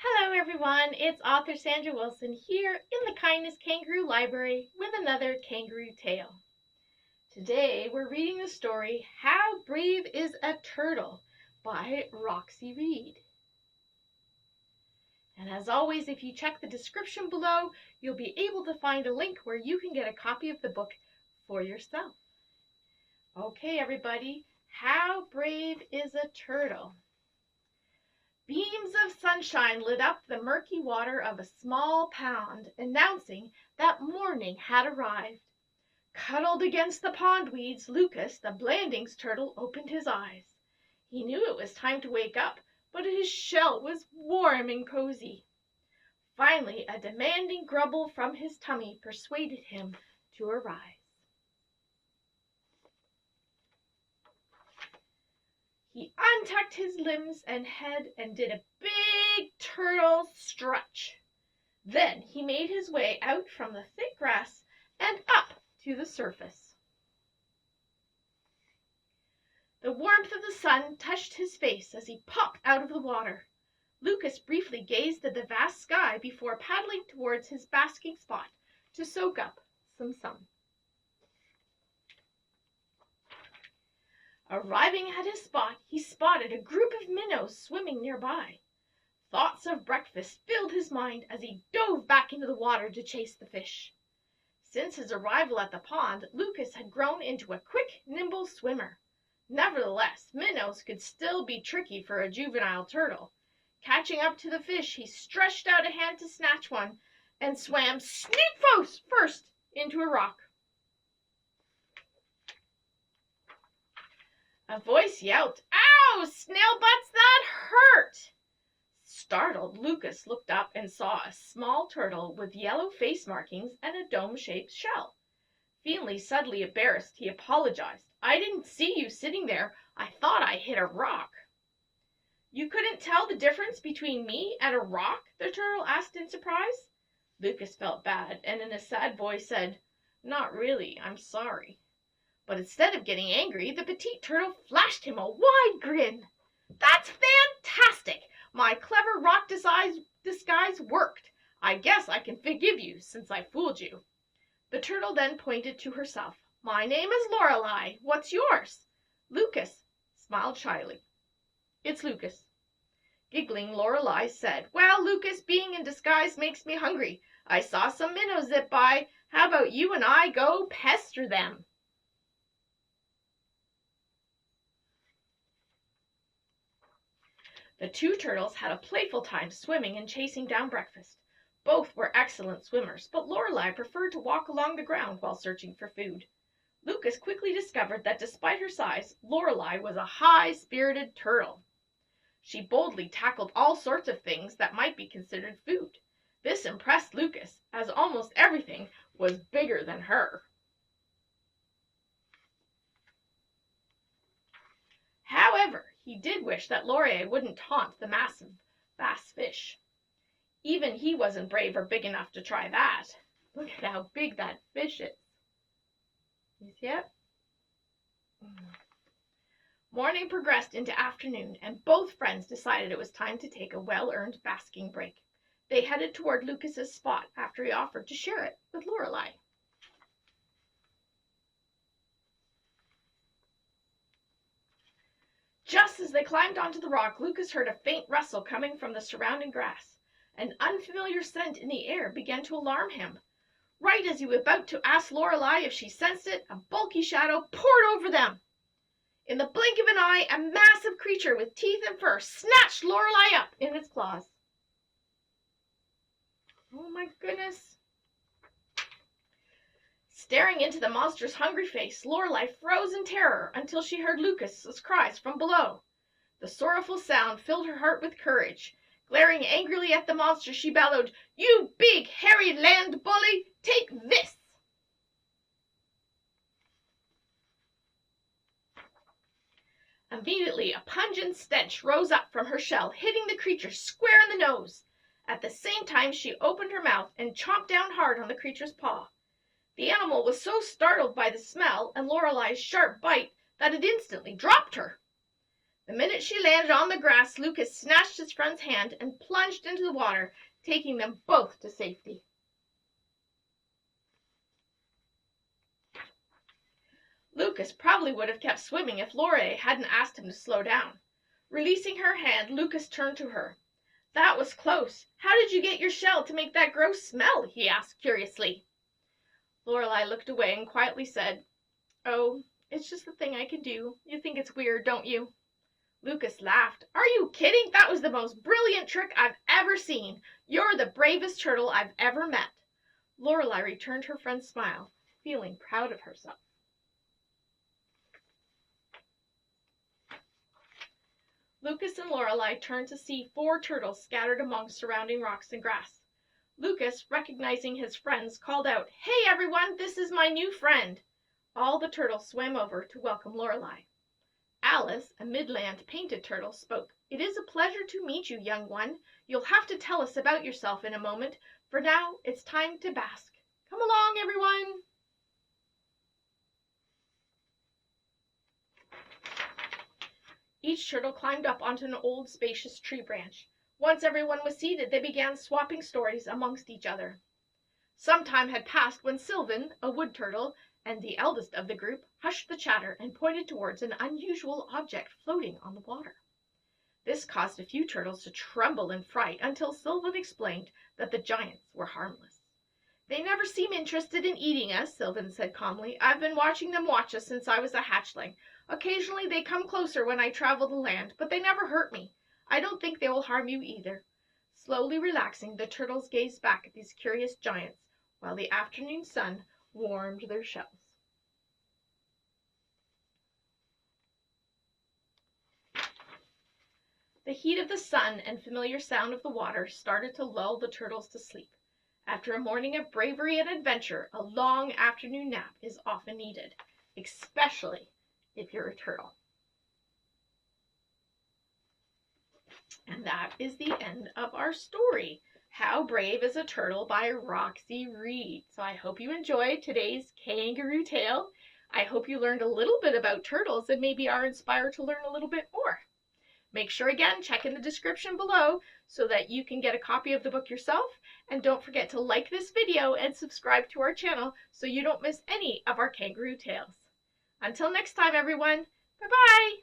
Hello everyone, it's author Sandra Wilson here in the Kindness Kangaroo Library with another kangaroo tale. Today we're reading the story How Brave is a Turtle by Roxy Reed. And as always, if you check the description below, you'll be able to find a link where you can get a copy of the book for yourself. Okay everybody, How Brave is a Turtle? Beams of sunshine lit up the murky water of a small pond, announcing that morning had arrived. Cuddled against the pond weeds, Lukas, the Blandings turtle, opened his eyes. He knew it was time to wake up, but his shell was warm and cozy. Finally, a demanding grumble from his tummy persuaded him to arise. He untucked his limbs and head and did a big turtle stretch. Then he made his way out from the thick grass and up to the surface. The warmth of the sun touched his face as he popped out of the water. Lukas briefly gazed at the vast sky before paddling towards his basking spot to soak up some sun. Arriving at his spot, he spotted a group of minnows swimming nearby. Thoughts of breakfast filled his mind as he dove back into the water to chase the fish. Since his arrival at the pond, Lukas had grown into a quick, nimble swimmer. Nevertheless, minnows could still be tricky for a juvenile turtle. Catching up to the fish, he stretched out a hand to snatch one and swam snoot first into a rock. A voice yelped, "Ow, snail butts, that hurt!" Startled, Lukas looked up and saw a small turtle with yellow face markings and a dome-shaped shell. Feeling suddenly embarrassed, he apologized. "I didn't see you sitting there. I thought I hit a rock." "You couldn't tell the difference between me and a rock?" the turtle asked in surprise. Lukas felt bad and in a sad voice said, "Not really, I'm sorry." But instead of getting angry, the petite turtle flashed him a wide grin. "That's fantastic! My clever rock disguise worked. I guess I can forgive you since I fooled you." The turtle then pointed to herself. "My name is Lorelei. What's yours?" Lukas smiled shyly. "It's Lukas." Giggling, Lorelei said, "Well, Lukas, being in disguise makes me hungry. I saw some minnows zip by. How about you and I go pester them?" The two turtles had a playful time swimming and chasing down breakfast. Both were excellent swimmers, but Lorelei preferred to walk along the ground while searching for food. Lukas quickly discovered that despite her size, Lorelei was a high-spirited turtle. She boldly tackled all sorts of things that might be considered food. This impressed Lukas, as almost everything was bigger than her. However, he did wish that Lorelei wouldn't taunt the massive bass fish. Even he wasn't brave or big enough to try that. Look at how big that fish is. You see it? Morning progressed into afternoon, and both friends decided it was time to take a well-earned basking break. They headed toward Lukas's spot after he offered to share it with Lorelei. Just as they climbed onto the rock, Lukas heard a faint rustle coming from the surrounding grass. An unfamiliar scent in the air began to alarm him. Right as he was about to ask Lorelei if she sensed it, a bulky shadow poured over them. In the blink of an eye, a massive creature with teeth and fur snatched Lorelei up in its claws. Oh my goodness. Staring into the monster's hungry face, Lorelei froze in terror until she heard Lukas's cries from below. The sorrowful sound filled her heart with courage. Glaring angrily at the monster, she bellowed, "You big, hairy land bully, take this!" Immediately, a pungent stench rose up from her shell, hitting the creature square in the nose. At the same time, she opened her mouth and chomped down hard on the creature's paw. The animal was so startled by the smell and Lorelei's sharp bite that it instantly dropped her. The minute she landed on the grass, Lukas snatched his friend's hand and plunged into the water, taking them both to safety. Lukas probably would have kept swimming if Lorelei hadn't asked him to slow down. Releasing her hand, Lukas turned to her. "That was close. How did you get your shell to make that gross smell?" he asked curiously. Lorelei looked away and quietly said, "Oh, it's just the thing I can do. You think it's weird, don't you?" Lukas laughed. "Are you kidding? That was the most brilliant trick I've ever seen. You're the bravest turtle I've ever met." Lorelei returned her friend's smile, feeling proud of herself. Lukas and Lorelei turned to see 4 turtles scattered among surrounding rocks and grass. Lukas, recognizing his friends, called out, "Hey everyone, this is my new friend." All the turtles swam over to welcome Lorelei. Alice, a midland painted turtle, spoke. "It is a pleasure to meet you, young one. You'll have to tell us about yourself in a moment. For now, it's time to bask. Come along, everyone." Each turtle climbed up onto an old, spacious tree branch. Once everyone was seated, they began swapping stories amongst each other. Some time had passed when Sylvan, a wood turtle, and the eldest of the group, hushed the chatter and pointed towards an unusual object floating on the water. This caused a few turtles to tremble in fright until Sylvan explained that the giants were harmless. "They never seem interested in eating us," Sylvan said calmly. "I've been watching them watch us since I was a hatchling. Occasionally they come closer when I travel the land, but they never hurt me. I don't think they will harm you either." Slowly relaxing, the turtles gazed back at these curious giants while the afternoon sun warmed their shells. The heat of the sun and familiar sound of the water started to lull the turtles to sleep. After a morning of bravery and adventure, a long afternoon nap is often needed, especially if you're a turtle. And that is the end of our story, How Brave is a Turtle by Roxy Reed. So I hope you enjoyed today's kangaroo tale. I hope you learned a little bit about turtles and maybe are inspired to learn a little bit more. Make sure again, check in the description below so that you can get a copy of the book yourself. And don't forget to like this video and subscribe to our channel so you don't miss any of our kangaroo tales. Until next time, everyone, bye-bye!